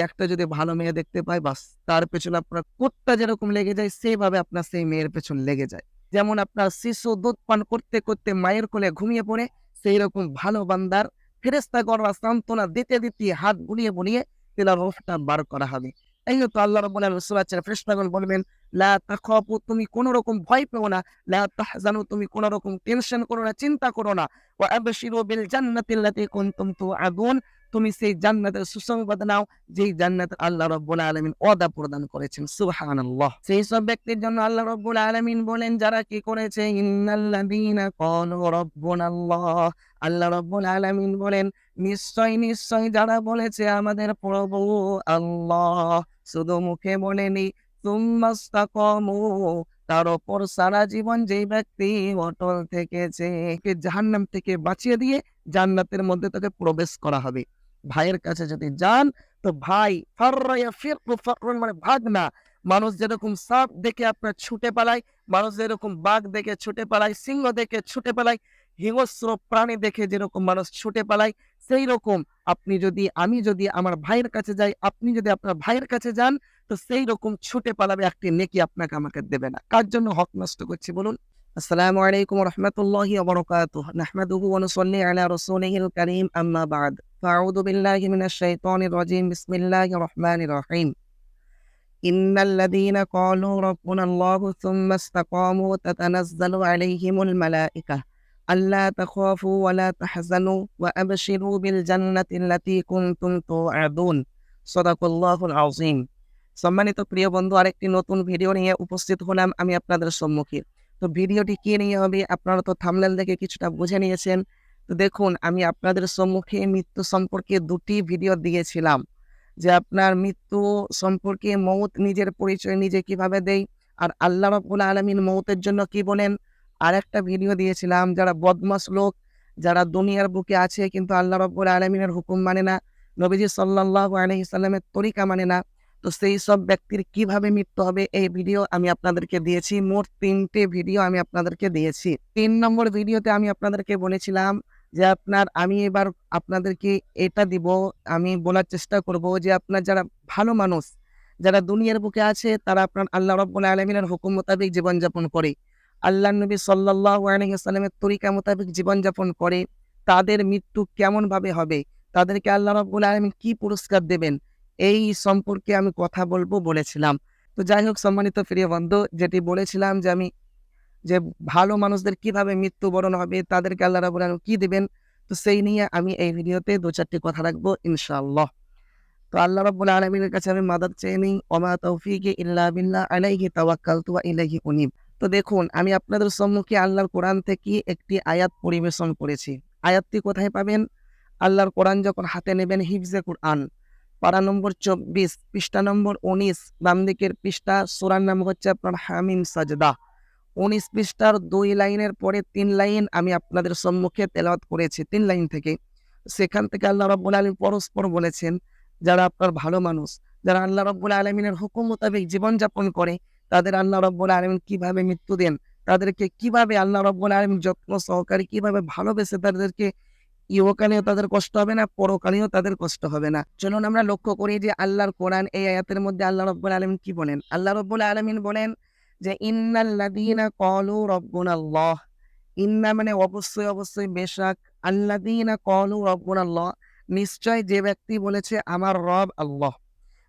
একটা যদি ভালো মেয়ে দেখতে পায়, বাস তার পেছনে আপনার কুত্তা যেরকম লেগে যায়, সেভাবে আপনার সেই মেয়ের পেছন লেগে যায়। যেমন আপনার শিশু দুধ পান করতে, করতে মায়ের কোলে ঘুমিয়ে পড়ে, সেই রকম ভালো বান্দার ফেরেশতাগণরা সান্ত্বনা দিতে, দিতে হাত বুলিয়ে, বুলিয়ে তিনার রূহটা বার করা হবে। এই তো আল্লাহ রাব্বুল আলামিন সূরা ফেরেশতাগণ বলবেন, লা তাখাফু, তুমি কোন রকম ভয় পেও না, লা তাহজানু, তুমি কোন রকম টেনশন করো না, চিন্তা করো না, ওয়া আবশিরু বিল জান্নাতি আল্লাতী কুনতুম তুআদুন, তুমি সেই জান্নাতের সুসংবাদ নাও, যেই জান্নাত আল্লাহ রাব্বুল আলামিন ওয়াদা প্রদান করেছেন। সুবহানাল্লাহ। সেই সব ব্যক্তির জন্য আল্লাহ রাব্বুল আলামিন বলেন, যারা কি করেছে, ইন্নাল্লাযীনা ক্বালু রাব্বুনাল্লাহ, আল্লাহ রাব্বুল আলামিন বলেন, নিশ্চয়, নিশ্চয় যারা বলেছে আমাদের প্রভু আল্লাহ, শুধু মুখে বলেনি, সুম্মাস্তাকামু, তার উপর সারা জীবন যেই ব্যক্তি অটল থেকেছে, জাহান্নাম থেকে বাঁচিয়ে দিয়ে জান্নাতের মধ্যে তাকে প্রবেশ করা হবে। ভাইয়ের কাছে যদি যান, তো ভাই ফাররা ইয়াফিরু ফাররুন, মানে ভাগ না। মানুষ যেরকম সাপ দেখে আপনার ছুটে পালায়, মানুষ যেরকম বাঘ দেখে ছুটে পালায়, সিংহ দেখে ছুটে পালায়, হিংস্র প্রাণী দেখে যেরকম মানুষ ছুটে পালায়, সেই রকম আমি যদি আমার ভাইয়ের কাছে যাই, আপনি যদি আপনার ভাইয়ের কাছে যান, তো সেই রকম ছুটে পালাবে একটি নেকি আপনাকে আমাকে দেবে না। কার জন্য হক নষ্ট করছি বলুন? আসসালামু আলাইকুম ওয়া রাহমাতুল্লাহি ওয়া বারাকাতুহু। নাহমাদুহু ওয়া নুসাল্লি আলা রাসূলিহিল কারীম, আম্মা বা'দ। ফাআউযু বিল্লাহি মিনাশ শাইতানির রাজীম। বিসমিল্লাহির রহমানির রহিম। ইন্নাল্লাযীনা ক্বালু রাব্বুনাল্লাহু সুম্মা ইসতাকামু তাতানাজ্জালু আলাইহিমুল মালায়েকা আল্লা তাখাফু ওয়া লা তাহজানু ওয়া আবশিরু বিল জান্নাতিল্লাতী কুনতুম তুআদুন। সাদাকাল্লাহুল আযীম। সম্মানিত প্রিয় বন্ধু, আরেকটি নতুন ভিডিও নিয়ে উপস্থিত হলাম আমি আপনাদের সম্মুখে। তো ভিডিওটি কি নিয়ে হবে, আপনারা তো থাম্বনেল দেখে কিছুটা বুঝে নিয়েছেন। তো দেখুন, আমি আপনাদের সম্মুখে মৃত্যু সম্পর্কে ২ টি ভিডিও দিয়েছিলাম, যে আপনার মৃত্যু সম্পর্কে, মউত নিজের পরিচয় নিজে কিভাবে দেই, আর আল্লাহ রাব্বুল আলামিন মউতের জন্য কি বলেন। আরেকটা ভিডিও দিয়েছিলাম, যারা বদমাশ লোক, যারা দুনিয়ার বুকে আছে কিন্তু আল্লাহ রাব্বুল আলামিনের হুকুম মানে না, নবীজি সাল্লাল্লাহু আলাইহি সাল্লামের তরিকা মানে না, তো সেই সব ব্যক্তির কিভাবে মৃত্যু হবে, এই ভিডিও আমি আপনাদেরকে দিয়েছি। মোট ৩টে ভিডিও আমি আপনাদেরকে দিয়েছি। ৩ নম্বর ভিডিওতে আমি আপনাদেরকে বলেছিলাম যে আমি এবার আপনাদেরকে এটা দিব, আমি বলার চেষ্টা করব যে আপনার যারা ভালো মানুষ, যারা দুনিয়ার বুকে আছে, তারা আপনার আল্লাহ রাব্বুল আলামিনের হুকুম মোতাবেক জীবনযাপন করে, আল্লাহর নবী সাল্লাল্লাহু আলাইহি ওয়াসাল্লামের তরিকা মোতাবেক জীবনযাপন করে, তাদের মৃত্যু কেমনভাবে হবে, তাদেরকে আল্লাহ রাব্বুল আলামিন কি পুরস্কার দেবেন, এই সম্পর্কে আমি কথা বলবো বলেছিলাম। তো যাই হোক, সম্মানিত প্রিয় বন্ধু, যেটি বলেছিলাম যে ভালো মানুষদের কিভাবে মৃত্যুবরণ হবে, তাদেরকে আল্লাহ রাব্বুল আলামিন কি দিবেন, তো সেই নিয়ে আমি এই ভিডিওতে ২-৪ টি কথা রাখবো ইনশাআল্লাহ। তো আল্লাহ রাব্বুল আলামিনের কাছে আমি মাদাদ চেয়ে নিই। ওমা তৌফিকি ইল্লা বিল্লাহ, আলাইহি তাওয়াক্কালতু ওয়া ইলাইহি উনীব। তো দেখুন, আমি আপনাদের সম্মুখে আল্লাহর কোরআন থেকে একটি আয়াত পরিবেশন করেছি। আয়াতটি কোথায় পাবেন? আল্লাহর কোরআন যখন হাতে নেবেন, হিফজে কোরআন, পারা নম্বর ২৪, পৃষ্ঠা নম্বর ১৯, বাম দিকের পৃষ্ঠা, সূরার নাম হচ্ছে আপনার হামিম সাজদা। ১৯ পৃষ্ঠার ২ লাইনের পরে ৩ লাইন আমি আপনাদের সম্মুখে তেলাওয়াত করেছি, ৩ লাইন থেকে। সেখান থেকে আল্লাহ রাব্বুল আলামিন পরস্পর বলেছেন, যারা আপনার ভালো মানুষ, যারা আল্লাহ রাব্বুল আলামিনের হুকুম মোতাবেক জীবনযাপন করে, তাদের আল্লাহ রাব্বুল আলামিন কিভাবে মৃত্যু দেন, তাদেরকে কিভাবে আল্লাহ রাব্বুল আলামিন যত্ন সহকারে কিভাবে ভালোবেসে তাদেরকে, ইহকালেও তাদের কষ্ট হবে না, পরকালেও তাদের কষ্ট হবে না। চলুন আমরা লক্ষ্য করি যে আল্লাহর কোরআন এই আয়াতের মধ্যে আল্লাহ রাব্বুল আলামিন কি বলেন। আল্লাহ রাব্বুল আলামিন বলেন যে ইন্নাল্লাযীনা ক্বালু রাব্বুনাল্লাহ, ইন্না মানে অবশ্যই, অবশ্যই, বেশক, আল্লাযীনা ক্বালু রাব্বুনাল্লাহ, নিশ্চয় যে ব্যক্তি বলেছে আমার রব আল্লাহ।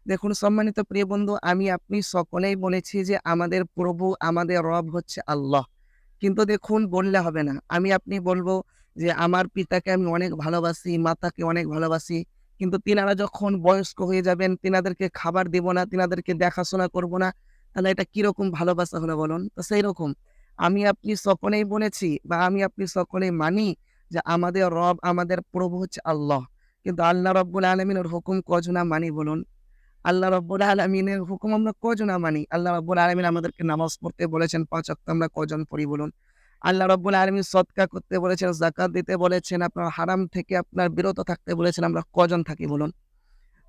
দেখুন সম্মানিত প্রিয় বন্ধু, আমি আপনি সকলেই বলেছি যে আমাদের প্রভু, আমাদের রব হচ্ছে আল্লাহ। কিন্তু দেখুন, বললে হবে না। আমি আপনি বলবো যে আমার পিতাকে আমি অনেক ভালোবাসি, মাতাকে অনেক ভালোবাসি। কিন্তু তিনারা যখন বয়স্ক হয়ে যাবেন, তিনাদেরকে খাবার দিব না, তিনাদেরকে দেখাশোনা করব না, তাহলে এটা কিরকম ভালোবাসা হলো বলুন? তো সেইরকম আমি আপনি সকলেই বলেছি, বা আমি আপনি সকলেই মানি যে আমাদের রব, আমাদের প্রভু হচ্ছে আল্লাহ। কিন্তু আল্লাহ রাব্বুল আলামিনের হুকুম কজনা মানি বলুন? আল্লাহ রাব্বুল আলামিনের হুকুম আমরা কজনা মানি? আল্লাহ রাব্বুল আলামিন আমাদেরকে নামাজ পড়তে বলেছেন, ৫ ওয়াক্ত আমরা কজন পড়ি বলুন? আল্লাহ রাব্বুল আলামিন সদকা করতে বলেছেন, যাকাত দিতে বলেছেন, আপনার হারাম থেকে আপনার বিরত থাকতে বলেছেন, আমরা কজন থাকি বলুন?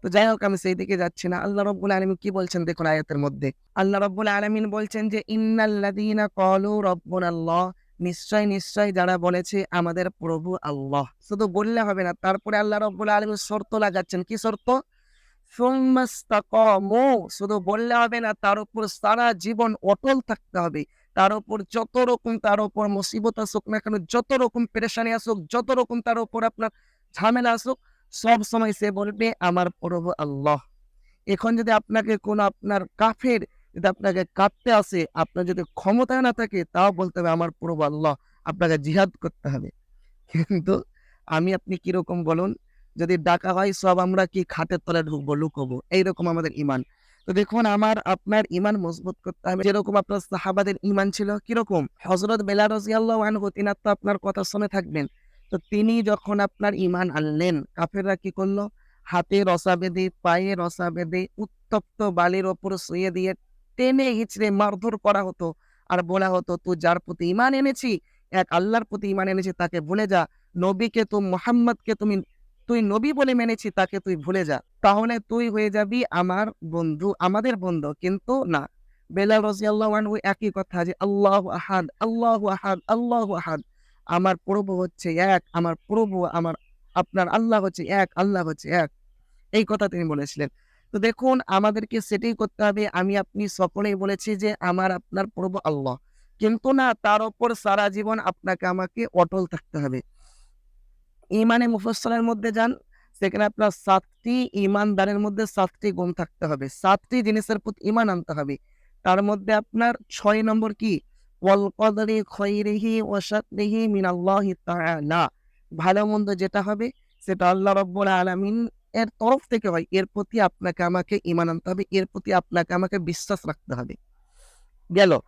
তো যাই হোক, আমি সেই দিকে যাচ্ছি না। আল্লাহ রাব্বুল আলামিন কি বলছেন দেখুন আয়াতের মধ্যে। আল্লাহ রাব্বুল আলামিন বলছেন যে ইন্নাল্লাযীনা ক্বালু রাব্বুনাল্লাহ, নিশ্চয়, নিশ্চয় যারা বলেছে আমাদের প্রভু আল্লাহ। শুধু বললে হবে না, তারপরে আল্লাহ রাব্বুল আলামিন শর্ত লাগাচ্ছেন। কি শর্ত? সুম্মা ইসতাকামু, শুধু বললে হবে না, তার উপর সারা জীবন অটল থাকতে হবে। তার উপর যত রকম তার উপর মুসিবত আসুক না কেন, যত রকম পেরেশানি আসুক, যত রকম তার উপর আপনার ঝামেলা আসুক, সব সময় সে বলবে আমার প্রভু আল্লাহ। এখন যদি আপনাকে কোনো আপনার কাফের যদি আপনাকে কাঁদতে আসে, আপনার যদি ক্ষমতা না থাকে, তাও বলতে হবে আমার প্রভু আল্লাহ, আপনাকে জিহাদ করতে হবে। কিন্তু আমি আপনি কিরকম বলুন? যদি ডাকা হয় সব আমরা কি খাটের তলায় ঢুকবো, লুকোবো। এইরকম আমাদের ঈমান। তো দেখুন আমার আপনার ঈমান মজবুত করতে হবে। যেরকম আপনার সাহাবাদের ঈমান ছিল কিরকম? হযরত বেলাল রাদিয়াল্লাহু আনহু তিনার তো আপনার কথা শুনে থাকবেন। তো তিনি যখন আপনার ঈমান আনলেন, কাফেররা কি করল? হাতে রশা বেঁধে, পায়ে রশা বেঁধে, উত্তপ্ত বালির ওপর শুইয়ে দিয়ে টেনে হিঁচড়ে মারধর করা হতো। আর বলা হতো, "তুই যার প্রতি ঈমান এনেছি, এক আল্লাহর প্রতি ঈমান এনেছি তাকে ভুলে যা। নবীকে মুহাম্মদকে তুই নবী বলে মেনেছি তাকে তুই ভুলে যা। তাহলে তুই হয়ে যাবি আমার বন্ধু, আমাদের বন্ধু।" কিন্তু না। বেলাল রাদিয়াল্লাহু আনহু একই কথা যে আল্লাহু আহাদ, আল্লাহু আহাদ, আল্লাহু আহাদ। আমার প্রভু হচ্ছে এক, আমার প্রভু আপনার আল্লাহ হচ্ছে এক, আল্লাহ হচ্ছে এক। এই কথা তিনি বলেছিলেন। তো দেখুন আমাদেরকে সেটাই করতে হবে। আমি আপনি সকলেই বলেছি যে আমার আপনার প্রভু আল্লাহ। কিন্তু না, তার উপর সারা জীবন আপনাকে আমাকে অটল থাকতে হবে। ঈমানে মুফাসসালের মধ্যে যান, সেখানে আপনার ৭ টি ঈমানদারের মধ্যে ৭ টি গুণ থাকতে হবে। ৭ টি জিনিসের প্রতি ঈমান আনতে হবে। তার মধ্যে আপনার ৬ নম্বর কি? ওয়াল কদরি খৈরিহি ওয়া শাররিহি মিনাল্লাহি তাআলা। ভালো-মন্দ যেটা হবে সেটা আল্লাহ রাব্বুল আলামিন এর তরফ থেকে হয়। এর প্রতি আপনাকে আমাকে ঈমান আনতে হবে। এর প্রতি আপনাকে আমাকে বিশ্বাস রাখতে হবে। গেল।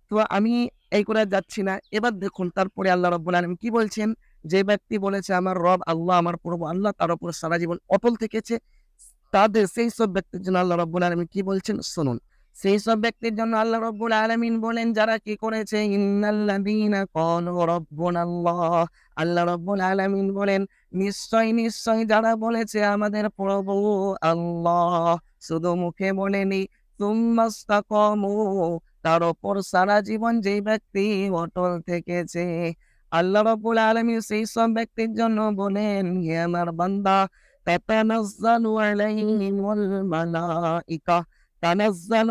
তো আমি এই করে আর যাচ্ছি না। এবার দেখুন তারপরে আল্লাহ রাব্বুল আলামিন কি বলছেন? যে ব্যক্তি বলেছে আমার রব আল্লাহ, আমার প্রভু আল্লাহ, তার উপর সারা জীবন অটল থেকেছে, সেই সব ব্যক্তির জন্য আল্লাহ রাব্বুল আলামিন কি বলছেন শুনুন। সেই সব ব্যক্তির জন্য আল্লাহ রাব্বুল আলামিন বলেন যারা কি করেছে, ইন্নাল্লাযীনা ক্বালু রাব্বুনাল্লাহ। আল্লাহ রাব্বুল আলামিন বলেন নিশ্চয় যারা বলেছে আমাদের প্রভু আল্লাহ, শুধু মুখে বলেনি, সুম্মাস্তাকামু, তার উপর সারা জীবন যেই ব্যক্তি অটল থেকেছে। আল্লাহ রাব্বুল আলামিন সেই সব ব্যক্তির জন্য বলেন, হে আমার বান্দা, তাতানাজ্জালু আলাইহিমুল মালাইকা।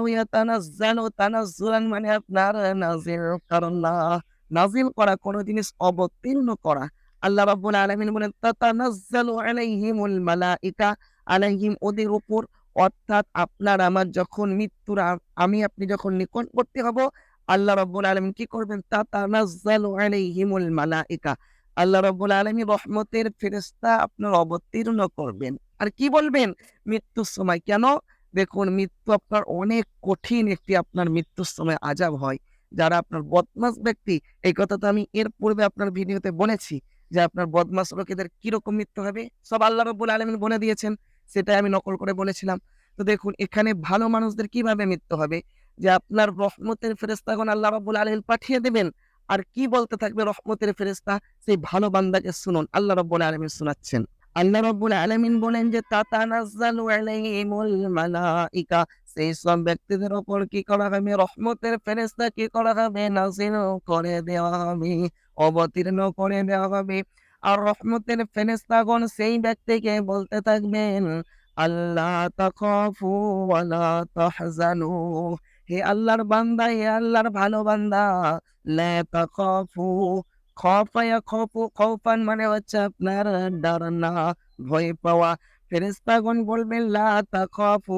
ইয়াতানাজ্জালু তানাজ্জুলান মানে আপনার নাযিল করা। নাযিল করা, কোন জিনিস অবতীর্ণ করা। আল্লাহ রাব্বুল আলামিন বলেন তাতানাজ্জালু আলাইহিমুল মালাইকা, আলাইহিম ওদের উপর, অর্থাৎ আপনার আমার যখন মৃত্যুর আমি আপনি যখন নিকটবর্তী হব, আল্লাহ রাব্বুল আলামিন কি করবেন? তাতানাজ্জালু আলাইহিমুল মালাইকা। আল্লাহ রাব্বুল আলামিন রহমতের ফেরেশতা আপনার অবতীর্ণ করবেন। আর কি বলবেন? মৃত্যুর সময়। কেন? দেখুন মৃত্যু আপনার অনেক কঠিন একটি আপনার মৃত্যুর সময় আযাব হয়। যারা আপনার বদমাশ ব্যক্তি, এই কথা তো আমি এর পূর্বে আপনার ভিডিওতে বলেছি যে আপনার বদমাশ লোকেদের কিরকম মৃত্যু হবে? সব আল্লাহ রাব্বুল আলামিন বলে দিয়েছেন। সেটাই আমি নকল করে বলেছিলাম। তো দেখুন এখানে ভালো মানুষদের কিভাবে মৃত্যু হবে? যে আপনার রহমতের ফেরেশতাগণ আল্লাহ রাব্বুল আলামিন পাঠিয়ে দেবেন। আর কি বলতে থাকবে রহমতের ফেরেশতা? সেই ভালো বান্দাকে শুনুন। আল্লাহ রাব্বুল আলামিন শোনাচ্ছেন। আল্লাহ রাব্বুল আলামিন বলেন যে তাতানাজ্জালু আলাইহিমুল মালাইকা, সেই সব ব্যক্তিদের উপর কি করা হবে? রহমতের ফেরেশতা কি করা হবে? নাযিল করে দেওয়া হবে, অবতীর্ণ করে দেওয়া হবে। আর রহমতের ফেরেশতাগণ সেই ব্যক্তিকে বলতে থাকবেন, আল্লাহ তাখাফু ওয়া লা তাহজানু। হে আল্লাহর বান্দা, হে আল্লাহর ভালো বান্দা, লা তাখাফু, খাফা ইয়াখাফু খাওফান মানে হচ্ছে আপনার ডরনা, ভয় পাওয়া। ফেরেশতাগণ বলবেন লা তাখাফু,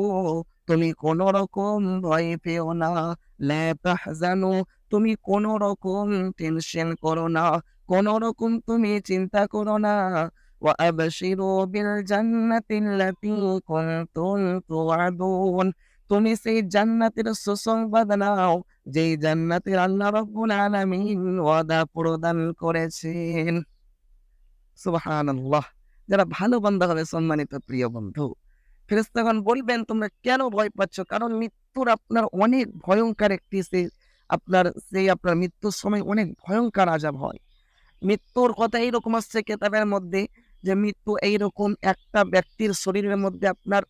তুমি কোন রকম ভয় পেও না। লা তাহজানু, তুমি কোন রকম টেনশন করো না। কোন রকম তুমি চিন্তা করো না। ওয়া আবশিরু বিল জান্নাতিল্লাতী কুনতুম তুআদুন, তুমি সেই জান্নাতের সুসংবাদ নাও, যেই জান্নাতের আল্লাহ রাব্বুল আলামিন ওয়াদা প্রদান করেছেন। সুবহানাল্লাহ। যারা ভালো বান্দা হবে সম্মানিত প্রিয় বন্ধু, ফেরেশতাগণ বলবেন তোমরা কেন ভয় পাচ্ছ? কারণ মৃত্যুর আপনার অনেক ভয়ংকর একটি আপনার মৃত্যুর সময় অনেক ভয়ংকর আযাব হয়। মৃত্যুর কথা এইরকম আসছে কেতাবের মধ্যে যে মৃত্যু এইরকম একটা ব্যক্তির শরীরের মধ্যে আপনার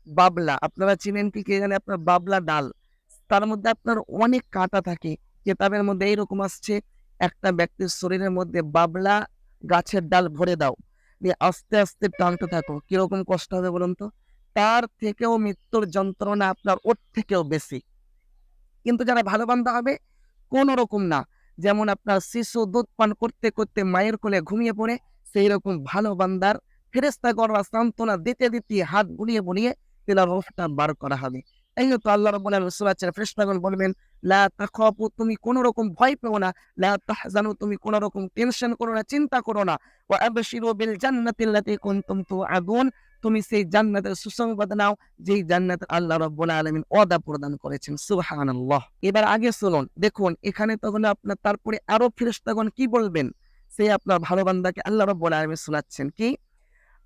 বাবলা, আপনারা চিনেন কি কে জানে? আপনার বাবলা ডাল। তার মধ্যে আপনার অনেক কাঁটা থাকে। কেতাবের মধ্যে এইরকম আসছে, একটা ব্যক্তির শরীরের মধ্যে বাবলা গাছের ডাল ভরে দাও। দিয়ে আস্তে টানতে থাকো। কিরকম কষ্ট হবে বলুন তো? তার থেকেও মৃত্যুর যন্ত্রণা আপনার ওর থেকেও বেশি। কিন্তু যারা ভালো বান্দা হবে কোন রকম না। যেমন আপনার শিশু দুধ পান করতে, করতে মায়ের কোলে ঘুমিয়ে পড়ে, সেইরকম ভালো বান্দার ফেরেশতাগণরা সান্ত্বনা দিতে, দিতে হাত বুলিয়ে, বুলিয়ে তিনার রূহটা বার করা হবে। এই তো আল্লাহ রাব্বুল আলামিন সূরা ফেরেশতাগণ বলবেন, লা তাখাফু তুমি কোন রকম ভয় পেও না, লা তাহজানু তুমি কোন রকম টেনশন করো না, চিন্তা করো না। ওয়া আবশিরু বিল জান্নাতি আল্লাতী কুনতুম তুআদুন তুমি সেই জান্নাতের সুসংবাদ নাও যেই জান্নাত আল্লাহ রাব্বুল আলামিন ওয়াদা প্রদান করেছেন। সুবহানাল্লাহ। এবার আগে শুনুন, দেখুন এখানে তো হলো আপনার তারপরে আরো ফেরেশতাগণ কি বলবেন? সে আপনার ভালো বান্দাকে আল্লাহ রাব্বুল আলামিন শোনাচ্ছেন কি?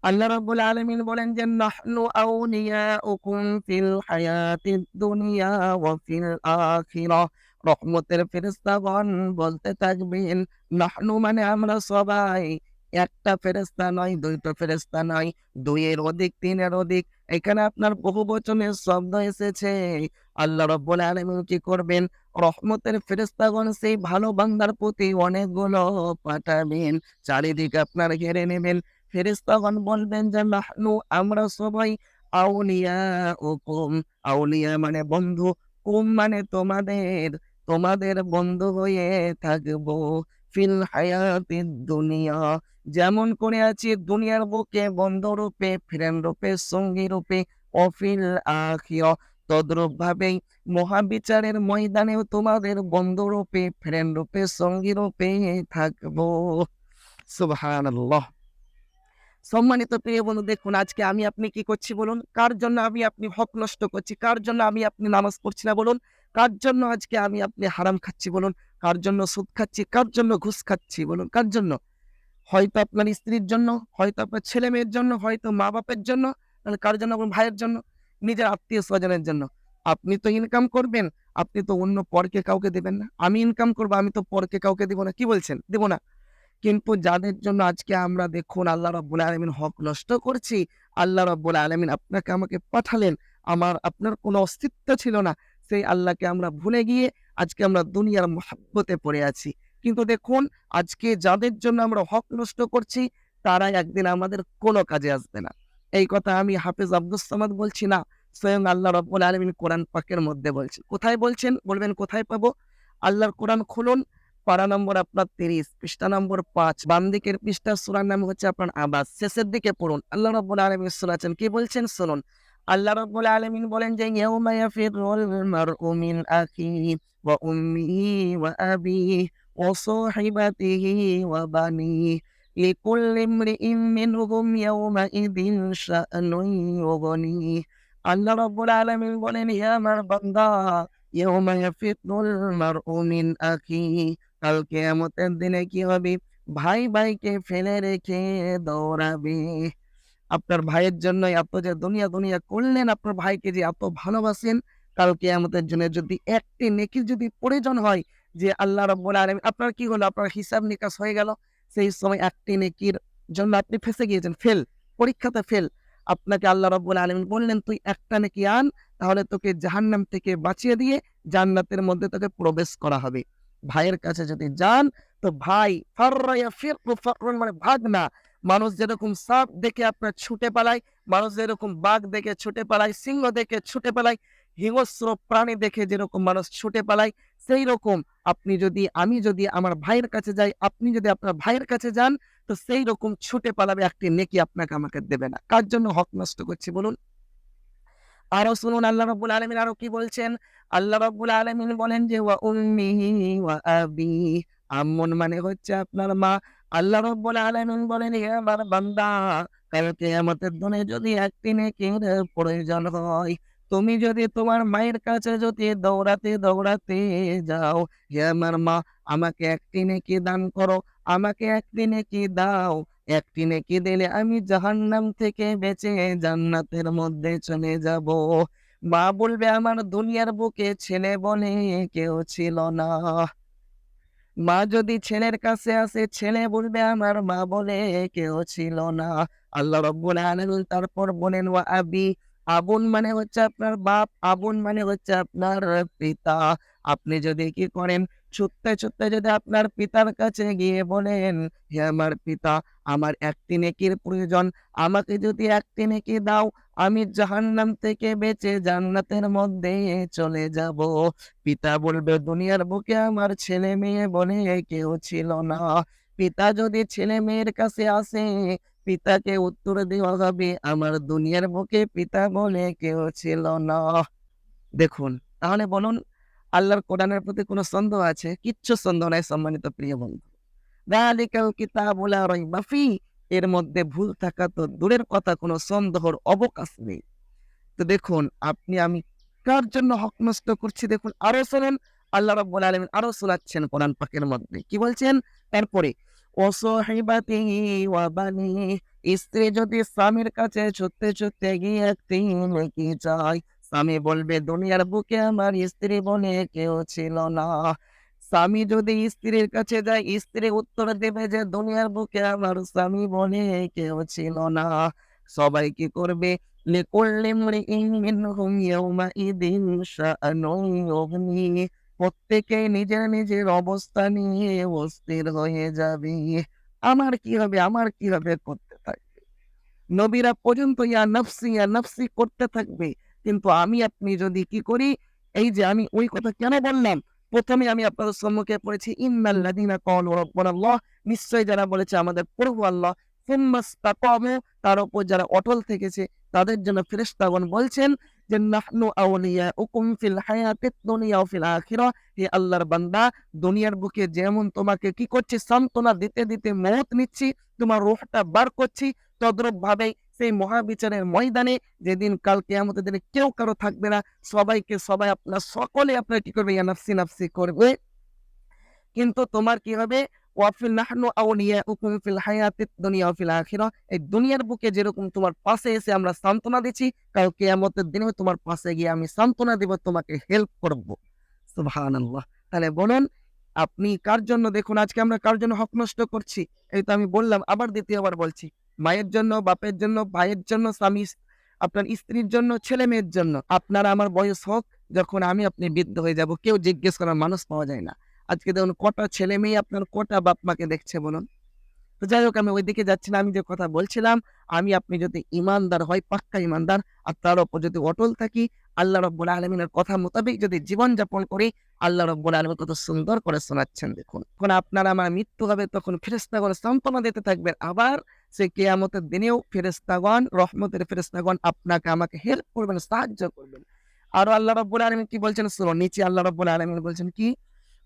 আল্লাহ রাব্বুল আলামিন বলেন যে নাহনু আউলিয়াউকুম ফিল হায়াতিদ দুনিয়া ওয়া ফিল আখিরাহ। রহমতের ফেরেশতাগণ বলতে থাকবেন, নাহনু মানে আমরা সবাই। একটা ফেরেশতা নয়, দুইটা ফেরেশতা নয়, ২ এর অধিক, ৩ এর অধিক। এখানে আপনার বহু বচনের শব্দ এসেছে। আল্লাহ রাব্বুল আলামিন কি করবেন? রহমতের ফেরেশতাগণ সেই ভালো বান্দার প্রতি অনেকগুলো পাঠাবেন। চারিদিকে আপনার ঘিরে নেবেন। ফেরেশতাগণ বলবেন যে নাহনু আমরা সবাই আউলিয়াউকুম আউলিয়া মানে বন্ধু, কুম মানে তোমাদের, তোমাদের বন্ধু হয়ে থাকবো ফিল হায়াতিদ দুনিয়া যেমন করে আছি দুনিয়ার বুকে বন্ধু রূপে, ফ্রেন্ড রূপে, সঙ্গী রূপে, অফিল আখিরা তদ্রূপ ভাবেই মহাবিচারের ময়দানেও তোমাদের বন্ধু রূপে, ফ্রেন্ড রূপে, সঙ্গী রূপে থাকবো। সুবহানাল্লাহ। সম্মানিত প্রিয় বন্ধু দেখুন আজকে আমি আপনি কি করছি বলুন? কার জন্য আমি আপনি হক নষ্ট করছি? কার জন্য আমি আপনি নামাজ পড়ছি না বলুন? কার জন্য আজকে আমি আপনি হারাম খাচ্ছি বলুন? কার জন্য সুদ খাচ্ছি? কার জন্য ঘুষ খাচ্ছি বলুন? কার জন্য? হয়তো আপনার স্ত্রীর জন্য, হয়তো আপনার ছেলে-মেয়ের জন্য, হয়তো মা-বাপের জন্য, নাহলে কার জন্য? আপনার ভাইয়ের জন্য, নিজের আত্মীয়-স্বজনের জন্য। আপনি তো ইনকাম করবেন, আপনি তো অন্য পরকে কাউকে দিবেন না। আমি ইনকাম করব, আমি তো পরকে কাউকে দিব না। কি বলছেন? দিব না। কিন্তু যাদের জন্য আজকে আমরা দেখুন আল্লাহ রাব্বুল আলামিন হক নষ্ট করছি, আল্লাহ রাব্বুল আলামিন আপনাকে আমাকে পাঠালেন। আপনার কোনো অস্তিত্ব ছিল না। সেই আল্লাহকে আমরা ভুলে গিয়ে আজকে আমরা দুনিয়ার মহাব্বতে পড়ে আছি। কিন্তু দেখুন আজকে যাদের জন্য আমরা হক নষ্ট করছি, তারাই একদিন আমাদের কোনো কাজে আসবে না। এই কথা আমি হাফেজ আব্দুস সামাদ বলছি না। স্বয়ং আল্লাহ রাব্বুল আলামিন কোরআন পাকের মধ্যে বলছেন। কোথায় বলছেন? বলবেন কোথায় পাবো? আল্লাহর কোরআন খুলুন। পারা নম্বর আপনার ৩০, পৃষ্ঠা নম্বর ৫, বাম দিকের পৃষ্ঠা সূরার নাম হচ্ছে আপনার আবাস। শেষের দিকে পড়ুন। আল্লাহ রাব্বুল আলামিন শোনাচ্ছেন। কি বলছেন? শুনুন। আল্লাহ রাব্বুল আলামিন বলেন যে, "ইয়াউমা ইয়াফিরুল মার'ু মিন আখিহি ওয়া উম্মিহি ওয়া আবিহি ওয়া সাহিবাতিহি ওয়া বানিহি লিকুল্লি ইমরিইম মিনহুম ইয়াউমাইযিন শা'নুন ইউগনিহি।" আল্লাহ রাব্বুল আলামিন বলেন, "হে আমার বান্দা, ইয়াউমা ইয়াফিরুল মার'ু মিন আখিহি" কাল কিয়ামতের দিনে কি হবে? ভাই ভাইকে ফেলে রেখে দৌড়াবে। আপনার ভাইয়ের জন্য এত যে দুনিয়া, দুনিয়া করলেন, আপনার ভাইকে যে এত ভালোবাসেন, কাল কিয়ামতের জন্য যদি একটি নেকির যদি প্রয়োজন হয় যে আল্লাহ রাব্বুল আলামিন আপনার কি হলো? আপনার হিসাব নিকাশ হয়ে গেল। সেই সময় একটি নেকির জন্য আপনি ফেঁসে গিয়েছেন, ফেল, পরীক্ষাতে ফেল। আপনাকে আল্লাহ রাব্বুল আলামিন বললেন, "তুই একটা নেকি আন, তাহলে তোকে জাহান্নাম থেকে বাঁচিয়ে দিয়ে জান্নাতের মধ্যে তোকে প্রবেশ করা হবে।" ভাইয়ের কাছে যদি যান, তো ভাই ফাররা ইয়াফিরু ফাররান মানে ভাগ না। মানুষ যেরকম সাপ দেখে আপনার ছুটে পালায়, মানুষ যেরকম বাঘ দেখে ছুটে পালায়, সিংহ দেখে ছুটে পালায়, হিংস্র প্রাণী দেখে যেরকম মানুষ ছুটে পালায়, সেইরকম আমি যদি আমার ভাইয়ের কাছে যাই, আপনি যদি আপনার ভাইয়ের কাছে যান, তো সেইরকম ছুটে পালাবে একটি নেকি আপনাকে আমাকে দেবে না। কার জন্য হক নষ্ট করছি বলুন? আরো শুনুন আল্লাহ রাব্বুল আলামিন আরো কি বলছেন? আল্লাহ রাব্বুল আলামিন বলেন যে, "ওয়া উম্মিহি ওয়া আবিহি" আম্মুন মানে হচ্ছে আপনার মা। আল্লাহ রাব্বুল আলামিন বলেন, "হে আমার বান্দা, কাল কিয়ামতের দিনে যদি একটি নেকির প্রয়োজন হয়, তুমি যদি তোমার মায়ের কাছে যদি দৌড়াতে, দৌড়াতে যাও, হে আমার মা আমাকে একটি নেকি দান করো, আমাকে একটি নেকি দাও। একটি নেকি দিলে আমি জাহান্নাম থেকে বেঁচে জান্নাতের মধ্যে চলে যাব।" মা বলবে, "আমার দুনিয়ার বুকে ছেলে বলে কেউ ছিল না।" মা যদি ছেলের কাছে আসে, ছেলে বলবে, "আমার মা বলে কেউ ছিল না।" আল্লাহ রাব্বুল আলামিন তারপর বলেন, "ওয়া আবি" আবুন মানে হচ্ছে আপনার বাপ, আবুন মানে হচ্ছে আপনার পিতা। আপনি যদি কি করেন? ছুটতে ছুটতে যদি আপনার পিতার কাছে গিয়ে বলেন, হে আমার পিতা, আমার একটি নেকির প্রয়োজন, আমাকে যদি একটি নেকি দাও, আমি জাহান্নাম থেকে বেঁচে জান্নাতের মধ্যে চলে যাব। পিতা বলবে, দুনিয়ার বুকে আমার ছেলে মেয়ে বলে কেউ ছিল না। পিতা যদি ছেলে মেয়ের কাছে আসে, পিতাকে উত্তর দেওয়া হবে, আমার দুনিয়ার বুকে পিতা বলে কেউ ছিল না। দেখুন, তাহলে বলুন, আল্লাহর কোরআনের প্রতি কোনো সন্দেহ আছে? কিচ্ছু সন্দেহ নাই সম্মানিত প্রিয় বন্ধু। যালিকাল কিতাবু লা রাইবা ফীহ, এর মধ্যে ভুল থাকা তো দূরের কথা, কোনো সন্দেহর অবকাশ নেই। তো দেখুন, আপনি আমি কার জন্য হক নষ্ট করছি দেখুন। আরো শোনেন, আল্লাহ রাব্বুল আলামিন আরো শোনাচ্ছেন কোরআন পাকের মধ্যে। কি বলছেন? তারপরে ওয়াসাহিবাতিহি ওয়া বানিহি, স্ত্রী যদি স্বামীর কাছে ছুটতে ছুটতে গিয়ে একটি নেকি চায়, স্বামী বলবে, দুনিয়ার বুকে আমার স্ত্রী বলে কেউ ছিল না। স্বামী যদি স্ত্রীর কাছে যায়, স্ত্রী উত্তর দেবে যে দুনিয়ার বুকে আমার স্বামী বলে কেউ ছিল না। সবাই কি করবে? লিকুল্লি ইমরিইন মিনহুম ইয়াওমাইদিন শাআনুন ইউগনিহি, প্রত্যেকেই নিজের নিজের অবস্থা নিয়ে অস্থির হয়ে যাবে। আমার কি হবে, আমার কি হবে করতে থাকবে। নবীরা পর্যন্ত ইয়া নাফসি করতে থাকবে। কিন্তু আমি আপনি যদি কি করি, এই যে আমি ওই কথা কেন বললাম? ১ম এ আমি আপনাদের সম্মুখে পড়েছি, ইন্নাল্লাযীনা ক্বালু রাব্বুনাল্লাহ, নিশ্চয়ই যারা বলেছে আমাদের প্রভু আল্লাহ, সুম্মাস্তাকামু, তার উপর যারা অটল থেকেছে, তাদের জন্য ফেরেশতাগণ বলছেন যে, নাহনু আউলিয়াউকুম ফিল হায়াতিদ দুনিয়া ওয়া ফিল আখিরাহ, হে আল্লাহর বান্দা, দুনিয়ার বুকে যেমন তোমাকে কি করছি, সান্ত্বনা দিতে দিতে মওত নিচ্ছি, তোমার রূহটা বার করছি, তদ্রূপভাবে সেই মহাবিচারের ময়দানে, যেদিন কাল কিয়ামতের দিনে কেউ কারো থাকবে না, সবাইকে সবাই আপনার সকলে আপনার কি করবে? ইয়া নাফসি নাফসি করবে। কিন্তু তোমার কি হবে? ওয়াফিল নাহনু আউলিয়াউকুম ফিল হায়াতিদ দুনিয়া ওয়া ফিল আখিরাহ, এই দুনিয়ার বুকে যেরকম তোমার পাশে এসে আমরা সান্ত্বনা দিচ্ছি, কাল কিয়ামতের দিনেও তোমার পাশে গিয়ে আমি সান্ত্বনা দিব, তোমাকে হেল্প করব। সুবহানাল্লাহ। তাহলে বলুন, আপনি কার জন্য, দেখুন আজকে আমরা কার জন্য হক নষ্ট করছি? এই তো আমি বললাম, আবার দ্বিতীয়বার বলছি। মায়ের জন্য, বাপের জন্য, ভাইয়ের জন্য, স্বামী, আপনার স্ত্রীর জন্য, ছেলে-মেয়ের জন্য। আপনার আমার বয়স হোক, যখন আমি আপনি বৃদ্ধ হয়ে যাব, কেউ জিজ্ঞেস করার মানুষ পাওয়া যায় না। আজকে দেখুন কটা ছেলে-মেয়ে আপনার কটা বাপ-মাকে দেখছে বলুন? তো যাই হোক, আমি ওইদিকে যাচ্ছি না। আমি যে কথা বলছিলাম, আমি আপনি যদি ইমানদার হই, পাক্কা ইমানদার, আর তার উপর যদি অটল থাকি, আল্লাহ রাব্বুল আলামিনের কথা মোতাবেক যদি জীবনযাপন করি, আল্লাহ রাব্বুল আলামিন কত সুন্দর করে শোনাচ্ছেন দেখুন। যখন আপনার আমার মৃত্যু হবে, তখন ফেরেশতাগণ সান্ত্বনা দিতে থাকবেন। আবার সেই কিয়ামতের দিনেও ফেরেশতাগণ, রহমতের ফেরেশতাগণ আপনাকে আমাকে হেল্প করবেন, সাহায্য করবেন। আরো আল্লাহ রাব্বুল আলামিন কি বলছেন শুনুন। নিচে আল্লাহ রাব্বুল আলামিন বলছেন কি?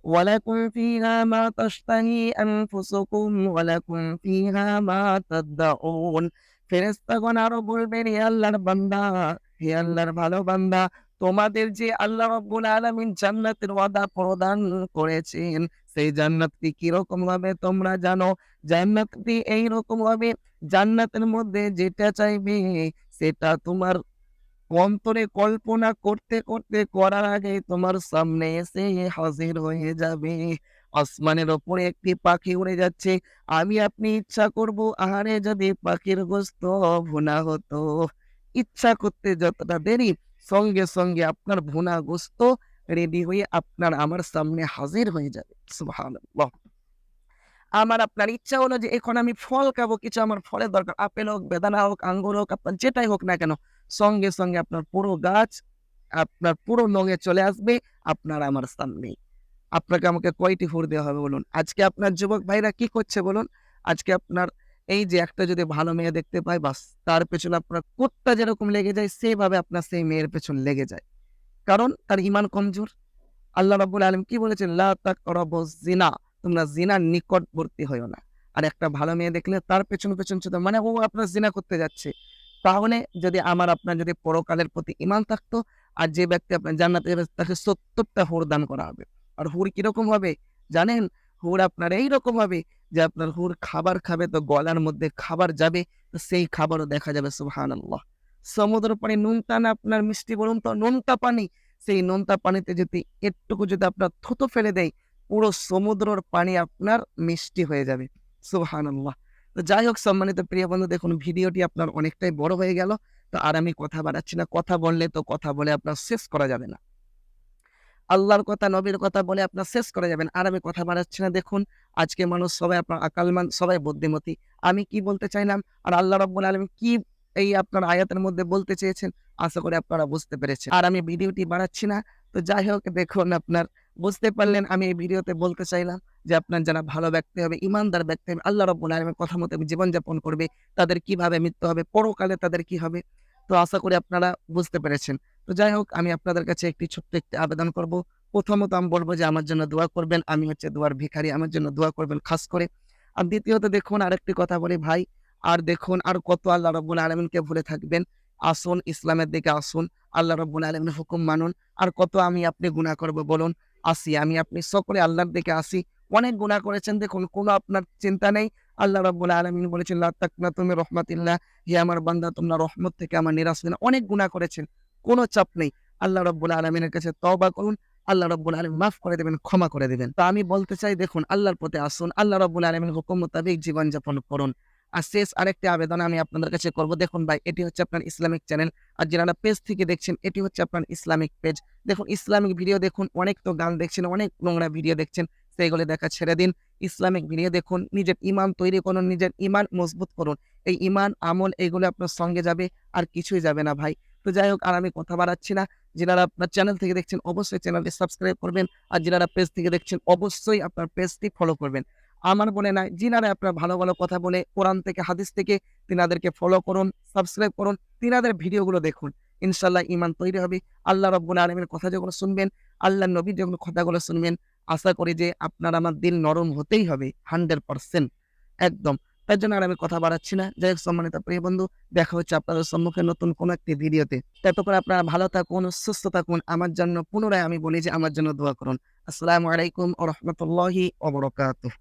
ওয়ালাকুম ফিহা মা তাশতাহি আনফুসুকুম ওয়ালাকুম ফিহা মা তাদদাউন। ফেরেশতাগণ আরো বলবেন, হে আল্লাহর বান্দা, হে আল্লাহর ভালো বান্দা, তোমাদের যে আল্লাহ রাব্বুল আলামিন জান্নাতের ওয়াদা প্রদান করেছেন, সেই জান্নাতটি কিরকম হবে তোমরা জানো? জান্নাতটি এইরকম হবে, জান্নাতের মধ্যে যেটা চাইবে সেটা তোমার অন্তরে কল্পনা করতে করতে করার আগেই তোমার সামনে এসে হাজির হয়ে যাবে। আসমানের ওপরে একটি পাখি উড়ে যাচ্ছে। আমি আপনি ইচ্ছা করব, আহারে যদি পাখির গোশত ভুনা হতো। ইচ্ছা করতে যতটা দেরি, সঙ্গে সঙ্গে আপনার ভুনা গোশত রেডি হয়ে আপনার আমার সামনে হাজির হয়ে যাবে। সুবহানাল্লাহ। আমার আপনার ইচ্ছা হলো যে এখন আমি ফল খাবো, কিছু আমার ফলের দরকার। আপেল হোক, বেদানা হোক, আঙ্গুর হোক, আপনার যেটাই হোক না কেন, সঙ্গে সঙ্গে আপনার পুরো গাছ আপনার পুরো নঙে চলে আসবে আপনার আমার সামনেই। আপনাকে আমাকে কয়টি হুর দেওয়া হবে বলুন? আজকে আপনার যুবক ভাইরা কি করছে বলুন? আজকে আপনার এই যে একটা যদি ভালো মেয়ে দেখতে পায়, বাস তার পেছনে আপনার কুত্তা যেরকম লেগে যায়, সেভাবে আপনার সেই মেয়ের পেছনে লেগে যায়। কারণ তার ঈমান কমজোর। আল্লাহ রাব্বুল আলামিন কি বলেছেন? লা তাকরাবুজ জিনা, তোমরা জিনার নিকটবর্তী হইও না। আর একটা ভালো মেয়ে দেখলে তার পেছন পেছন ছুটে, মানে ও আপনার জিনা করতে যাচ্ছে। তাহলে যদি আমার আপনার যদি পরকালের প্রতি ঈমান থাকতো, আর যে ব্যক্তি আপনার জান্নাতে যাবে তাকে ৭০ টা হুর দান করা হবে। আর হুর কিরকম হবে জানেন? হুর আপনার এইরকম হবে যে আপনার হুর খাবার খাবে, তো গলার মধ্যে খাবার যাবে, তো সেই খাবারও দেখা যাবে। সুবহানাল্লাহ। সমুদ্র পানি নুনটা না আপনার মিষ্টি বলুন তো? নোনতা পানি। সেই নোনতা পানিতে যদি একটুকু যদি আপনার থুতু ফেলে দেয়, পুরো সমুদ্রের পানি আপনার মিষ্টি হয়ে যাবে। সুবহানাল্লাহ। তো যাই হোক সম্মানিত প্রিয় বন্ধু, দেখুন ভিডিওটি আপনার অনেকটাই বড় হয়ে গেল। তো আর আমি কথা বাড়াচ্ছি না। কথা বললে তো কথা বলে আপনার শেষ করা যাবে না। আল্লাহর কথা, নবীর কথা বলে আপনার শেষ করে যাবেন। আর আমি কথা বাড়াচ্ছি না। দেখুন, আজকে মানুষ সবাই আপনার আকালমান, সবাই বুদ্ধিমতী। আমি কি বলতে চাইলাম আর আল্লাহ রাব্বুল আলামিন কি এই আপনার আয়াতের মধ্যে বলতে চেয়েছেন, আশা করি আপনারা বুঝতে পেরেছেন। আর আমি ভিডিওটি বাড়াচ্ছি না। তো যাই হোক, দেখুন আপনার বুঝতে পারলেন আমি এই ভিডিওতে বলতে চাইলাম যে আপনার যারা ভালো ব্যক্তি হবে, ইমানদার ব্যক্তি হবে, আল্লাহ রাব্বুল আলামিনের কথা মতো জীবনযাপন করবে, তাদের কিভাবে মৃত্যু হবে, পরকালে তাদের কি হবে। তো আশা করি আপনারা বুঝতে পেরেছেন। তো যাই হোক, আমি আপনাদের কাছে ছোট্ট একটি আবেদন করব। প্রথমত আমি বলব যে আমার জন্য দোয়া করবেন। আমি হচ্ছে দোয়ার ভিখারি। আমার জন্য দোয়া করবেন খাস করে। আর দ্বিতীয়ত দেখুন, আরেকটি কথা বলি ভাই, আর দেখুন আর কত আল্লাহ রাব্বুল আলামিনকে ভুলে থাকবেন। আসুন ইসলামের দিকে আসুন। আল্লাহ রাব্বুল আলামিনের হুকুম মানুন। আর কত আমি আপনি গুনাহ করব বলুন? আসি, আমি আপনি সকলে আল্লাহর দিকে আসি। অনেক গুনাহ করেছেন দেখুন, কোনো আপনার চিন্তা নেই। আল্লাহ রাব্বুল আলামিন বলেছেন, লা তাকনাতু মির রাহমাতিল্লাহ, হে আমার বান্দা তোমরা রহমত থেকে আমার নিরাশ হও না। অনেক গুনাহ করেছেন। কোনো চাপ নেই। আল্লাহ রাব্বুল আলামিনের কাছে তওবা করুন। আল্লাহ রাব্বুল আলামিন মাফ করে দিবেন, ক্ষমা করে দিবেন। তো আমি বলতে চাই দেখুন, আল্লাহর পথে আসুন। আল্লাহ রাব্বুল আলামিনের হুকুম মোতাবেক জীবনযাপন করুন। আর শেষ আরেকটি আবেদন আমি আপনাদের কাছে করব। দেখুন ভাই, এটি হচ্ছে আপনার ইসলামিক চ্যানেল। আর যারা পেজ থেকে দেখছেন, এটি হচ্ছে আপনার ইসলামিক পেজ। দেখুন ইসলামিক ভিডিও দেখুন, অনেক তো গান দেখছেন, অনেক নোংরা ভিডিও দেখছেন। সেগুলো দেখা ছেড়ে দিন। ইসলামিক ভিডিও দেখুন, নিজের ঈমান তৈরি করুন, নিজের ঈমান মজবুত করুন। এই ঈমান, আমল এগুলো আপনার সঙ্গে যাবে, আর কিছুই যাবে না ভাই। তো যাই হোক, আর আমি কথা বাড়াচ্ছি না। যারা আপনার চ্যানেল থেকে দেখছেন অবশ্যই চ্যানেলটি সাবস্ক্রাইব করবেন। আর যারা পেজ থেকে দেখছেন অবশ্যই আপনার পেজটি ফলো করবেন। আমার বলে নাই, যিনারা আপনার ভালো, ভালো কথা বলে কোরআন থেকে, হাদিস থেকে, তিনাদেরকে ফলো করুন, সাবস্ক্রাইব করুন, তিনাদের ভিডিওগুলো দেখুন। ইনশাআল্লাহ ঈমান তৈরি হবে। আল্লাহ রাব্বুল আলামিনের কথা যখন শুনবেন, আল্লাহর নবীর যখন কথাগুলো শুনবেন, আশা করি যে আপনার আমার দিল নরম হতেই হবে 100% একদম। তার জন্য আর আমি কথা বাড়াচ্ছি না। যাই হোক সম্মানিত প্রিয় বন্ধু, দেখা হচ্ছে আপনাদের সম্মুখে নতুন কোনো একটি ভিডিওতে। ততক্ষণ আপনারা ভালো থাকুন, সুস্থ থাকুন। আমার জন্য পুনরায় আমি বলি যে আমার জন্য দোয়া করুন। আসসালামু আলাইকুম ওয়া রাহমাতুল্লাহি ওয়া বারাকাতুহু।